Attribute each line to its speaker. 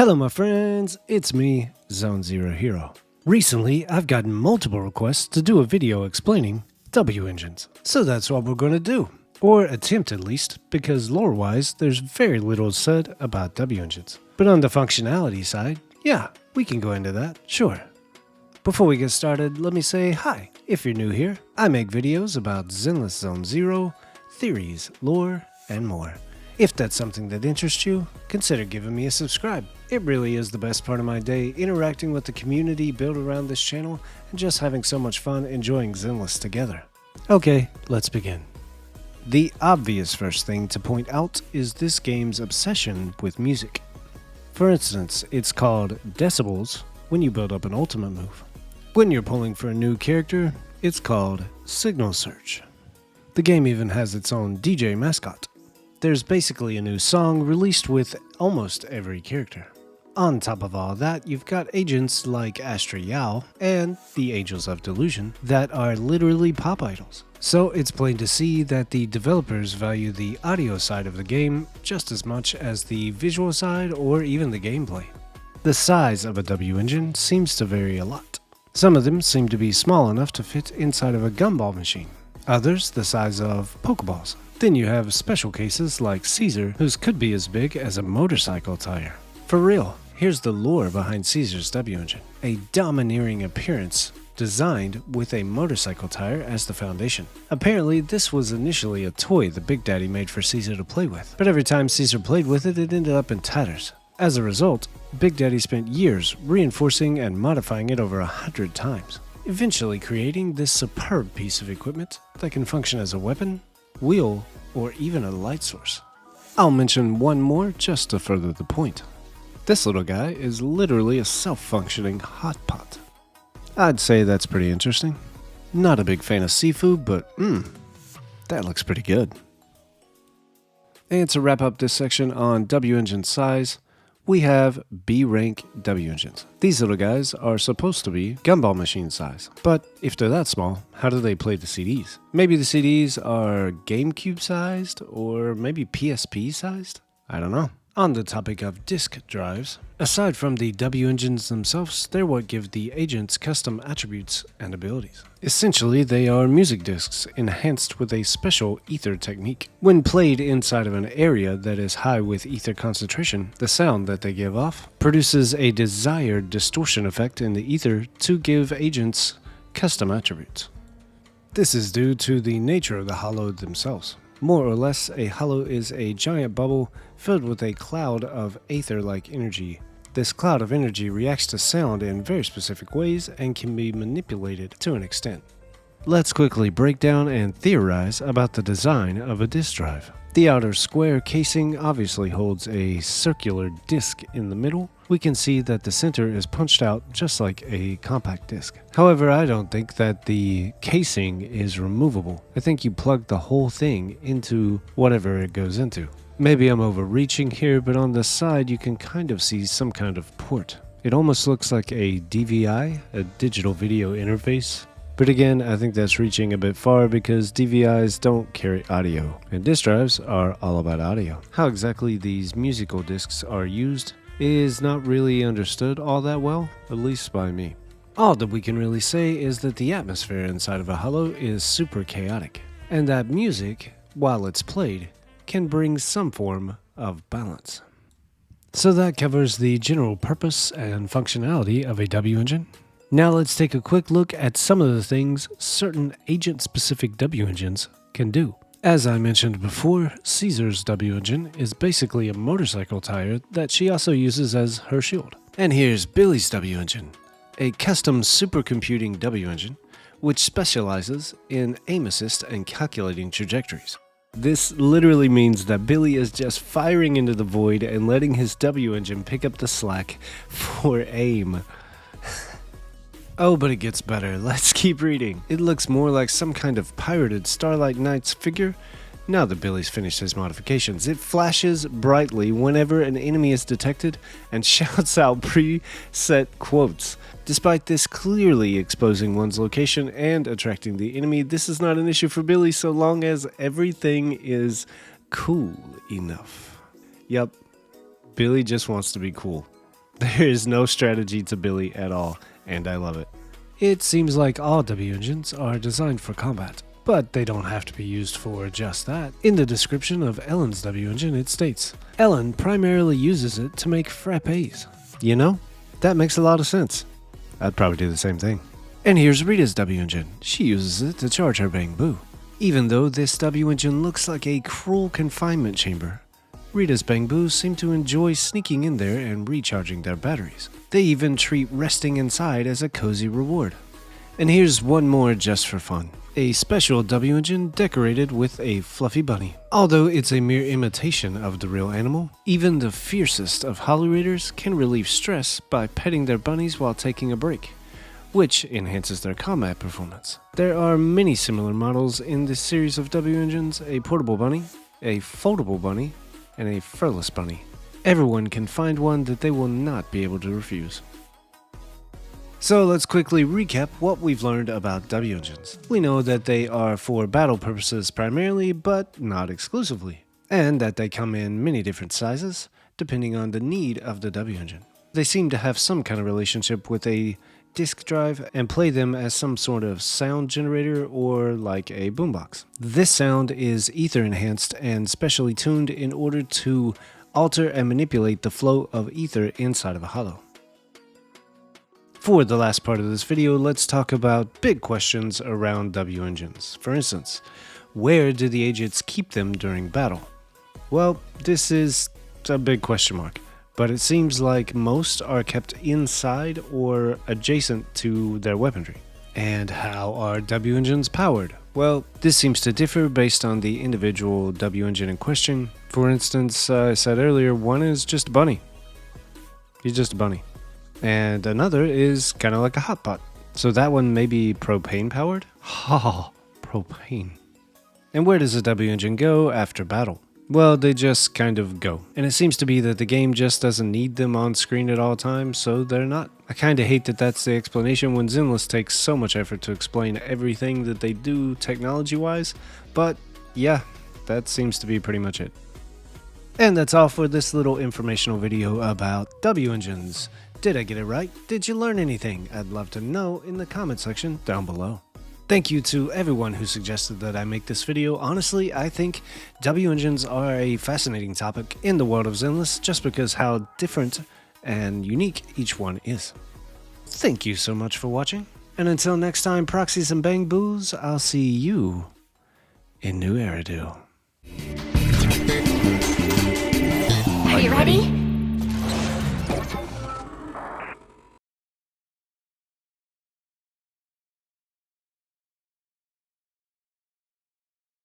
Speaker 1: Hello my friends, it's me, Zone Zero Hero. Recently, I've gotten multiple requests to do a video explaining wengines. So that's what we're going to do. Or attempt at least, because lore-wise, there's very little said about wengines. But on the functionality side, yeah, we can go into that, sure. Before we get started, let me say hi. If you're new here, I make videos about Zenless Zone Zero, theories, lore, and more. If that's something that interests you, consider giving me a subscribe. It really is the best part of my day, interacting with the community built around this channel and just having so much fun enjoying Zenless together. Okay, let's begin. The obvious first thing to point out is this game's obsession with music. For instance, it's called decibels when you build up an ultimate move. When you're pulling for a new character, it's called signal search. The game even has its own DJ mascot. There's basically a new song released with almost every character. On top of all that, you've got agents like Astra Yao and the Angels of Delusion that are literally pop idols. So it's plain to see that the developers value the audio side of the game just as much as the visual side or even the gameplay. The size of a wengine seems to vary a lot. Some of them seem to be small enough to fit inside of a gumball machine. Others the size of Pokeballs. Then you have special cases like Caesar, whose could be as big as a motorcycle tire. For real, here's the lore behind Caesar's wengine. A domineering appearance designed with a motorcycle tire as the foundation. Apparently, this was initially a toy the Big Daddy made for Caesar to play with, but every time Caesar played with it, it ended up in tatters. As a result, Big Daddy spent years reinforcing and modifying it over 100 times, eventually creating this superb piece of equipment that can function as a weapon, wheel, or even a light source. I'll mention one more just to further the point. This little guy is literally a self-functioning hot pot. I'd say that's pretty interesting. Not a big fan of seafood, but that looks pretty good. And to wrap up this section on wengine size, we have B-rank wengines. These little guys are supposed to be gumball machine size, but if they're that small, how do they play the CDs? Maybe the CDs are GameCube sized, or maybe PSP sized? I don't know. On the topic of disk drives, aside from the wengines themselves, they're what give the agents custom attributes and abilities. Essentially, they are music discs enhanced with a special ether technique. When played inside of an area that is high with ether concentration, the sound that they give off produces a desired distortion effect in the ether to give agents custom attributes. This is due to the nature of the hollow themselves. More or less, a hollow is a giant bubble filled with a cloud of aether-like energy. This cloud of energy reacts to sound in very specific ways and can be manipulated to an extent. Let's quickly break down and theorize about the design of a disk drive. The outer square casing obviously holds a circular disc in the middle. We can see that the center is punched out just like a compact disc. However, I don't think that the casing is removable. I think you plug the whole thing into whatever it goes into. Maybe I'm overreaching here, but on the side you can kind of see some kind of port. It almost looks like a DVI, a digital video interface. But again, I think that's reaching a bit far because DVIs don't carry audio, and disk drives are all about audio. How exactly these musical discs are used is not really understood all that well, at least by me. All that we can really say is that the atmosphere inside of a hollow is super chaotic, and that music, while it's played, can bring some form of balance. So that covers the general purpose and functionality of a wengine. Now let's take a quick look at some of the things certain agent-specific wengines can do. As I mentioned before, Caesar's wengine is basically a motorcycle tire that she also uses as her shield. And here's Billy's wengine, a custom supercomputing wengine which specializes in aim assist and calculating trajectories. This literally means that Billy is just firing into the void and letting his wengine pick up the slack for aim. Oh, but it gets better. Let's keep reading. It looks more like some kind of pirated Starlight Knights figure. Now that Billy's finished his modifications, it flashes brightly whenever an enemy is detected and shouts out preset quotes. Despite this clearly exposing one's location and attracting the enemy, this is not an issue for Billy so long as everything is cool enough. Yep, Billy just wants to be cool. There is no strategy to Billy at all, and I love it. It seems like all W engines are designed for combat, but they don't have to be used for just that. In the description of Ellen's W engine, it states, Ellen primarily uses it to make frappes. You know, that makes a lot of sense. I'd probably do the same thing. And here's Rita's W engine. She uses it to charge her Bang-Boo. Even though this W engine looks like a cruel confinement chamber, Rita's Bang-Boos seem to enjoy sneaking in there and recharging their batteries. They even treat resting inside as a cozy reward. And here's one more just for fun. A special W engine decorated with a fluffy bunny. Although it's a mere imitation of the real animal, even the fiercest of Holly Raiders can relieve stress by petting their bunnies while taking a break, which enhances their combat performance. There are many similar models in this series of W engines: a portable bunny, a foldable bunny, and a furless bunny. Everyone can find one that they will not be able to refuse. So let's quickly recap what we've learned about W engines. We know that they are for battle purposes primarily, but not exclusively, and that they come in many different sizes, depending on the need of the W engine. They seem to have some kind of relationship with a disk drive and play them as some sort of sound generator or like a boombox. This sound is ether enhanced and specially tuned in order to alter and manipulate the flow of ether inside of a hollow. For the last part of this video, let's talk about big questions around W engines. For instance, where do the agents keep them during battle? Well, this is a big question mark, but it seems like most are kept inside or adjacent to their weaponry. And how are W engines powered? Well, this seems to differ based on the individual W engine in question. For instance, I said earlier, one is just a bunny. He's just a bunny. And another is kind of like a hot pot. So that one may be propane powered? Ha, propane. And where does a W engine go after battle? Well, they just kind of go. And it seems to be that the game just doesn't need them on screen at all times, so they're not. I kind of hate that that's the explanation when Zenless takes so much effort to explain everything that they do technology-wise, but yeah, that seems to be pretty much it. And that's all for this little informational video about W engines. Did I get it right? Did you learn anything? I'd love to know in the comment section down below. Thank you to everyone who suggested that I make this video. Honestly, I think W engines are a fascinating topic in the world of Zenless just because how different and unique each one is. Thank you so much for watching, and until next time, proxies and Bang-Boos, I'll see you in New Eridu.
Speaker 2: Are you ready?